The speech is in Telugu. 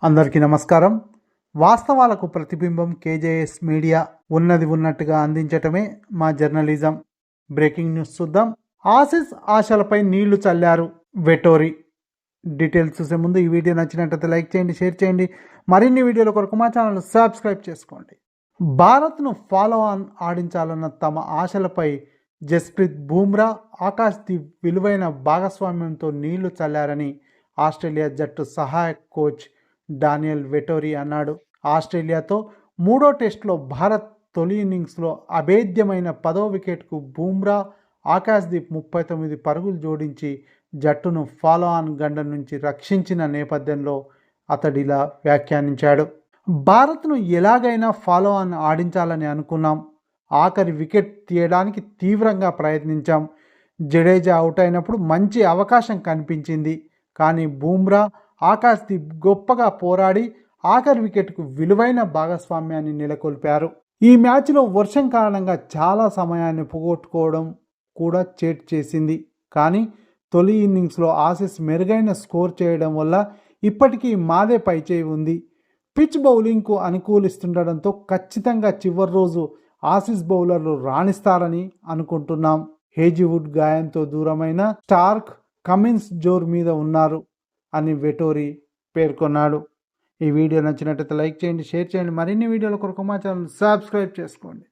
అందరికీ నమస్కారం. వాస్తవాలకు ప్రతిబింబం కేజేఎస్ మీడియా. ఉన్నది ఉన్నట్టుగా అందించటమే మా జర్నలిజం. బ్రేకింగ్ న్యూస్ చూద్దాం. ఆసీస్ ఆశలపై నీళ్లు చల్లారు వెటోరీ. డీటెయిల్స్ చూసే ముందు ఈ వీడియో నచ్చినట్లయితే లైక్ చేయండి, షేర్ చేయండి. మరిన్ని వీడియోల కొరకు మా ఛానల్ సబ్స్క్రైబ్ చేసుకోండి. భారత్ను ఫాలో ఆన్ ఆడించాలన్న తమ ఆశలపై జస్ప్రీత్ బూమ్రా, ఆకాశ్దీప్ విలువైన భాగస్వామ్యంతో నీళ్లు చల్లారని ఆస్ట్రేలియా జట్టు సహాయక కోచ్ డానియల్ వెటోరీ అన్నాడు. ఆస్ట్రేలియాతో మూడో టెస్టులో భారత్ తొలి ఇన్నింగ్స్లో అభేద్యమైన 10వ వికెట్కు బూమ్రా, ఆకాశ్దీప్ 39 పరుగులు జోడించి జట్టును ఫాలో ఆన్ గండ నుంచి రక్షించిన నేపథ్యంలో అతడిలా వ్యాఖ్యానించాడు. భారత్ను ఎలాగైనా ఫాలో ఆన్ ఆడించాలని అనుకున్నాం. ఆఖరి వికెట్ తీయడానికి తీవ్రంగా ప్రయత్నించాం. జడేజా అవుట్ అయినప్పుడు మంచి అవకాశం కనిపించింది. కానీ బూమ్రా, ఆకాశ్దీప్ గొప్పగా పోరాడి ఆఖరి వికెట్కు విలువైన భాగస్వామ్యాన్ని నెలకొల్పారు. ఈ మ్యాచ్లో వర్షం కారణంగా చాలా సమయాన్ని పోగొట్టుకోవడం కూడా చేట్ చేసింది. కానీ తొలి ఇన్నింగ్స్లో ఆసీస్ మెరుగైన స్కోర్ చేయడం వల్ల ఇప్పటికీ మాదే పైచేయి ఉంది. పిచ్ బౌలింగ్కు అనుకూలిస్తుండడంతో ఖచ్చితంగా చివరి రోజు ఆసీస్ బౌలర్లు రాణిస్తారని అనుకుంటున్నాం. హేజీవుడ్ గాయంతో దూరమైన స్టార్క్, కమిన్స్ జోరు మీద ఉన్నారు అని వెటోరీ పేర్కొన్నాడు. ఈ వీడియో నచ్చినట్లయితే లైక్ చేయండి, షేర్ చేయండి. మరిన్ని వీడియోల కొరకు మా ఛానల్ సబ్స్క్రైబ్ చేసుకోండి.